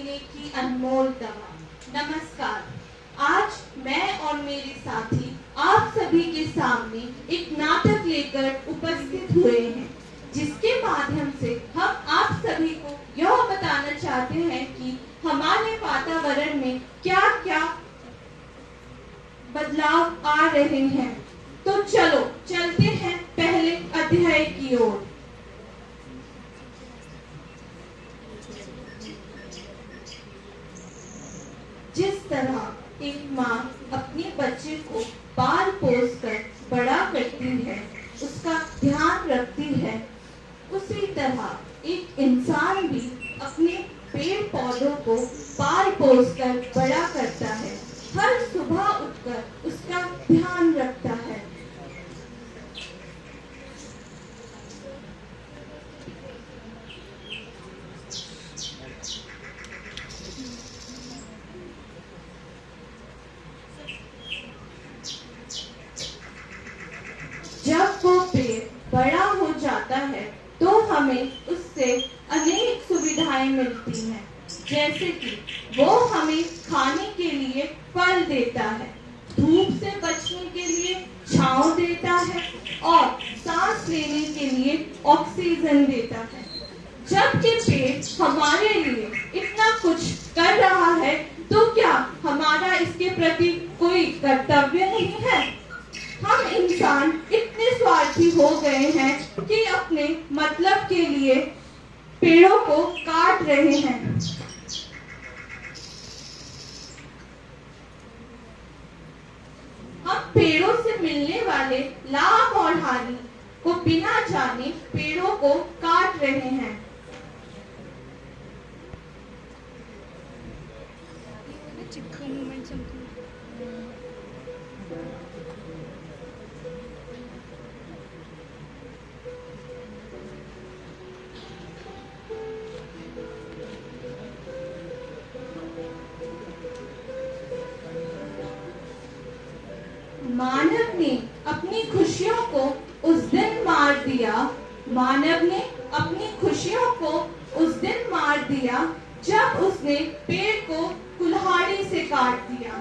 जीने की अनमोल दवा। नमस्कार। आज मैं और मेरे साथी आप सभी के सामने एक नाटक लेकर उपस्थित हुए हैं, जिसके माध्यम से हम आप सभी को यह बताना चाहते हैं कि हमारे वातावरण में क्या क्या बदलाव आ रहे हैं। तो चलो चलते हैं पहले अध्याय की ओर। जिस तरह एक माँ अपने बच्चे को पाल पोस कर बड़ा करती है, उसका ध्यान रखती है, उसी तरह एक इंसान भी अपने पेड़ पौधों को पाल पोस कर बड़ा करता है। हर सुबह उठकर उसका ध्यान रखता है। जब वो पेड़ बड़ा हो जाता है तो हमें उससे अनेक सुविधाएं मिलती हैं, जैसे कि वो हमें खाने के लिए फल देता है, धूप से बचने के लिए छांव देता है और सांस लेने के लिए ऑक्सीजन देता है। जबकि पेड़ हमारे लिए इतना कुछ कर रहा है, तो क्या हमारा इसके प्रति कोई कर्तव्य नहीं है? हम इंसान इतने स्वार्थी हो गए हैं कि अपने मतलब के लिए पेड़ों को काट रहे हैं। हम पेड़ों से मिलने वाले लाभ और हानि को बिना जाने पेड़ों को काट रहे हैं। मानव ने अपनी खुशियों को उस दिन मार दिया। मानव ने अपनी खुशियों को उस दिन मार दिया जब उसने पेड़ को कुल्हाड़ी से काट दिया।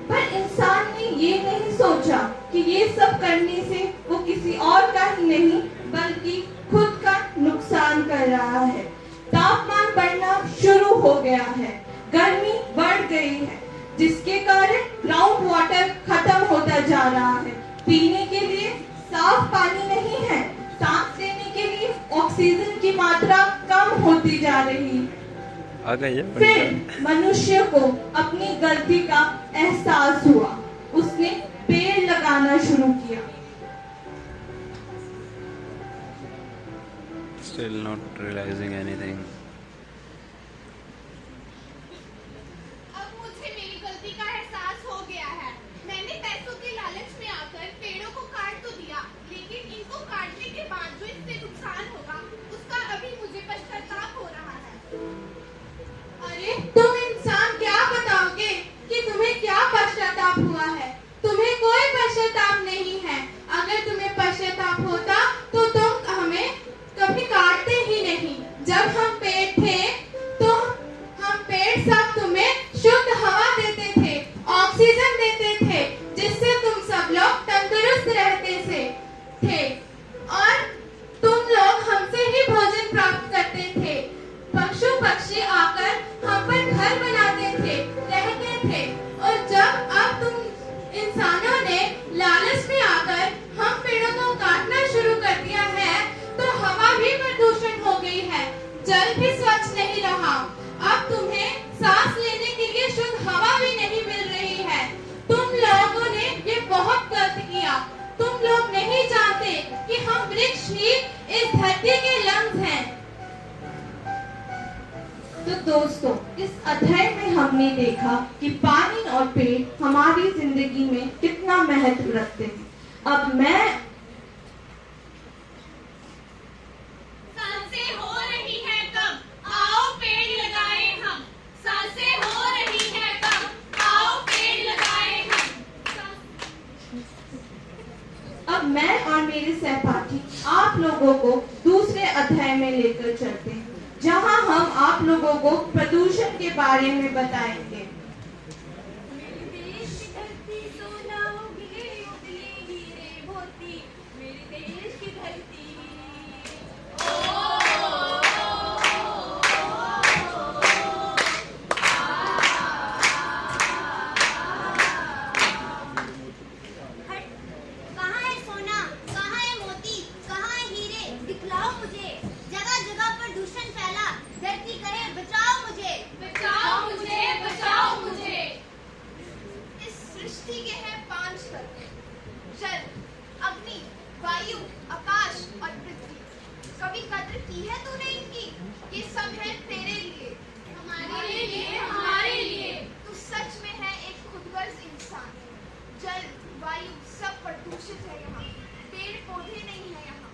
पर इंसान ने ये नहीं सोचा कि ये सब करने से वो किसी और का ही नहीं बल्कि खुद का नुकसान कर रहा है। तापमान बढ़ना शुरू हो गया है, गर्मी बढ़ गई है, जिसके कारण ग्राउंड वाटर खत्म होता जा रहा है। पीने के लिए साफ पानी नहीं है, सांस लेने के लिए ऑक्सीजन की मात्रा कम होती जा रही है। फिर मनुष्य को अपनी गलती का एहसास हुआ, उसने पेड़ लगाना शुरू किया। Still not realizing anything. तुम इंसान क्या बताओगे कि तुम्हें क्या पश्चाताप हुआ है? तुम्हें कोई पश्चाताप नहीं है। अगर तुम्हें पश्चाताप होता तो तुम हमें कभी काटते ही नहीं। जब हम पेड़ थे तो हम पेड़ सब तुम्हें शुद्ध हवा देते थे, ऑक्सीजन देते थे, जिससे तुम सब लोग तंदुरुस्त रहते थे और तुम लोग हमसे ही भोजन प्राप्त करते थे। पशु पक्षी आकर हम पर घर बनाते थे, रहते थे। और जब अब तुम इंसानों ने लालच में आकर हम पेड़ों को काटना शुरू कर दिया है, तो हवा भी प्रदूषण हो गई है, जल भी स्वच्छ नहीं रहा। अब तुम्हें सांस लेने के लिए शुद्ध हवा भी नहीं मिल रही है। तुम लोगों ने ये बहुत गलत किया। तुम लोग नहीं जानते कि हम वृक्ष ही इस धरती के लंग्स हैं। तो दोस्तों, इस अध्याय में हमने देखा कि पानी और पेड़ हमारी जिंदगी में कितना महत्व रखते हैं। अब मैं सांसें हो रही है कम, आओ पेड़ लगाएं हम। सांसें हो रही है कम, आओ पेड़ लगाएं हम। अब मैं और मेरे सहपाठी आप लोगों को दूसरे अध्याय में लेकर चलते हैं, जहां हम आप लोगों को प्रदूषण के बारे में बताएंगे। मेरे देश की धरती सोना उगले उगले हीरे मोती, मेरे देश की धरती। कहाँ है सोना, कहाँ है मोती, कहाँ है हीरे, दिखलाओ मुझे। जगह जगह प्रदूषण फैला, धरती कहे बचाओ मुझे। बचाओ मुझे, बचाओ मुझे। इस सृष्टि के हैं 5 तत्व, जल, अग्नि, वायु, आकाश और पृथ्वी। कभी कद्र की है तूने इनकी? ये सब है तेरे लिए, हमारे लिए, हमारे लिए। तू सच में है एक खुदगर्ज इंसान। जल, वायु सब प्रदूषित है यहाँ, पेड़ पौधे नहीं है यहाँ,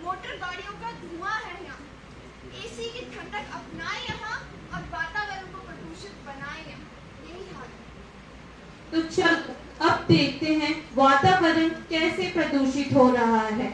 मोटर गाड़ियों का धुआं है यहाँ, एसी की ठंडक अपनाए यहाँ और वातावरण को प्रदूषित बनाए यहाँ। यही हाल है। तो चलो अब देखते हैं वातावरण कैसे प्रदूषित हो रहा है।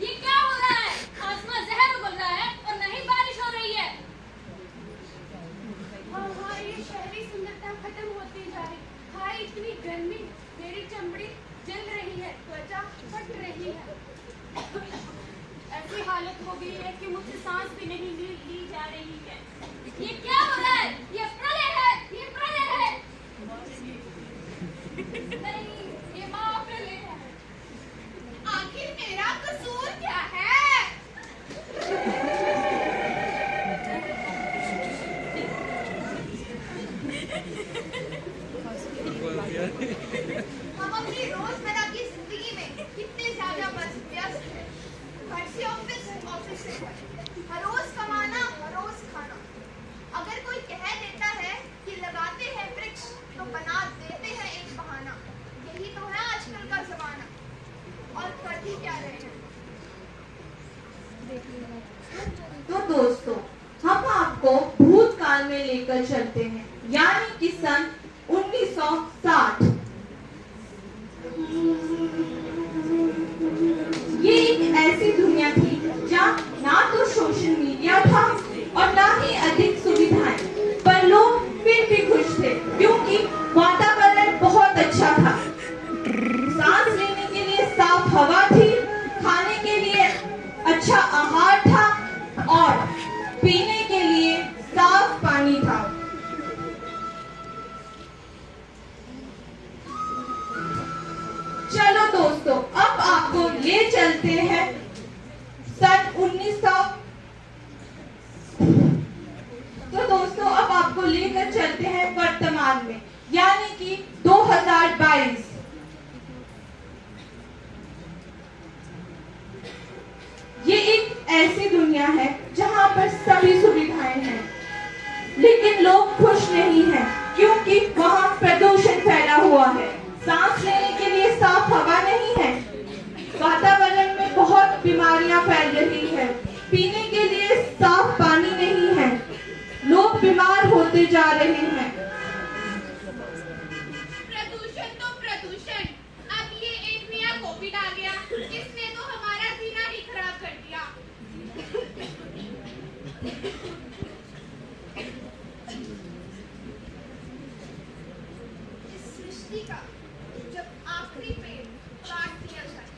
ये क्या हो रहा है? आसमान जहर उगल रहा है और नहीं बारिश हो रही है। हाँ, ये शहरी सुंदरता खत्म होती जा रही। हाय इतनी गर्मी, मेरी चमड़ी जल रही है, त्वचा फट रही है। ऐसी हालत हो गई है कि मुझसे सांस भी नहीं ली जा रही है। ये क्या हो रहा है? ये प्रलय है, ये प्रलय है। नहीं, ये महाप्रलय है। आखिर मेरा कसूर क्या है? हम अपनी रोजमर्रा की जिंदगी में कितने ज्यादा व्यस्त हैं। घर से ऑफिस, ऑफिस से घर, हर रोज कमाना, हर रोज खाना। अगर कोई कह देता है कि लगाते हैं वृक्ष, तो बना देते हैं एक बहाना। यही तो है आजकल का जमाना, और कर भी क्या रहे हैं। तो दोस्तों हम आपको भूतकाल में लेकर चलते हैं, यानी कि सन 1960। ये एक ऐसी दुनिया थी जहाँ ना तो सोशल मीडिया था और ना ही अधिक सुविधाएं, पर लोग फिर भी खुश थे क्योंकि वातावरण बहुत अच्छा था। सांस लेने के लिए साफ हवा थी, खाने के लिए अच्छा आहार था और पीने के लिए साफ पानी था। चलो दोस्तों अब आपको ले चलते हैं सन 1900। तो दोस्तों अब आपको लेकर चलते हैं वर्तमान में, यानी कि 2022। ये एक ऐसी दुनिया है जहां पर सभी सुविधाएं हैं, लेकिन लोग खुश नहीं हैं क्योंकि वहां प्रदूषण फैला हुआ है। सांस लेने के लिए साफ हवा नहीं है, वातावरण में बहुत बीमारियां फैल रही है, पीने के लिए साफ पानी नहीं है, लोग बीमार होते जा रहे हैं। प्रदूषण तो प्रदूषण, अब ये एक नया कोविड आ गया, इसने तो हमारा जीना ही खराब कर दिया। इस सृष्टि का जब आखिरी पेड़ काट दिया जाए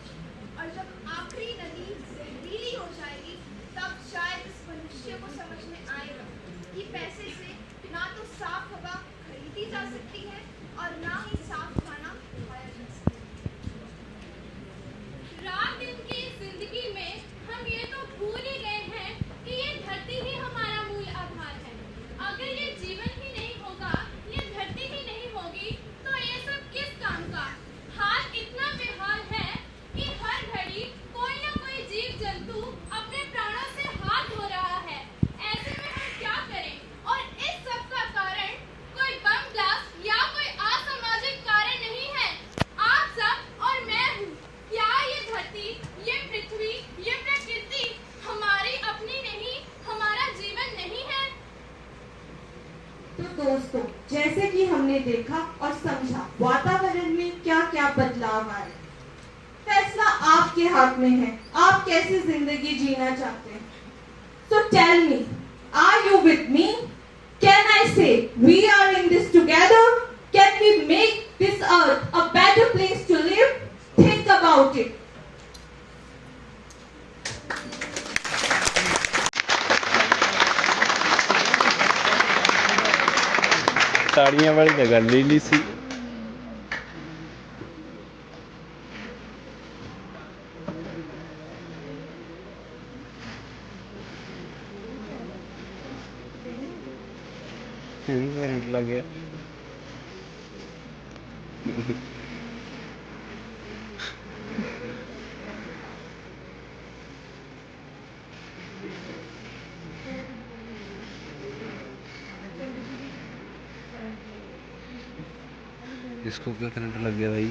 और जब आखिरी नदी जहरीली हो जाएगी, तब शायद इस मनुष्य को समझ में आएगा कि पैसे से ना तो साफ हवा खरीदी जा सकती है और ना ही साफ खाना खाया जा सकता है। रात दिन की जिंदगी में हम ये तो भूल ही गए हैं कि ये धरती ही हमारा मूल आधार है। अगर ये जीवन ही नहीं होगा, ये धरती ही नहीं होगी, तो ये सब किस कि हमने देखा और समझा वातावरण में क्या क्या बदलाव आए। फैसला आपके हाथ में है, आप कैसी जिंदगी जीना चाहते हैं। So tell me, are you with me? Can I say we are in this together? Can we make this earth a better place to live? Think about it. ਤਾੜੀਆਂ ਵਾਲੀ ਤਾਂ ਗੱਲ ਹੀ ਨਹੀਂ ਸੀ। करंट लग गया। इसको क्या करंट लग गया भाई?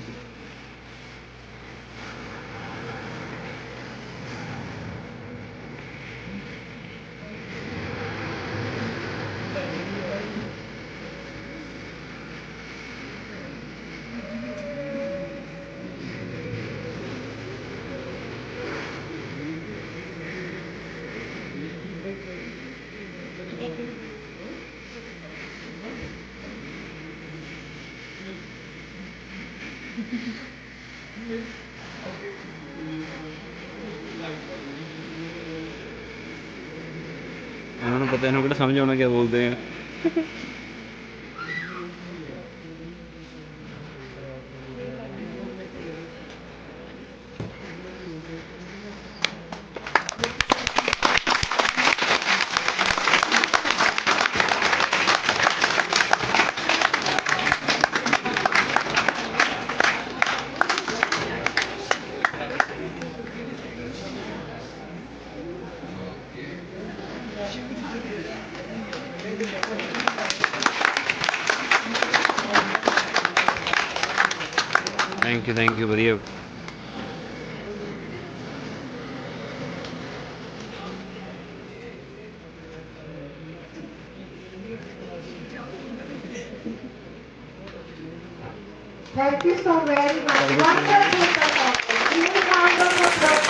उन्होंने पता नहीं समझ आना क्या बोलते हैं। थैंक यू बढ़िया। Thank you so very much. Wonderful performance. Give a round of applause.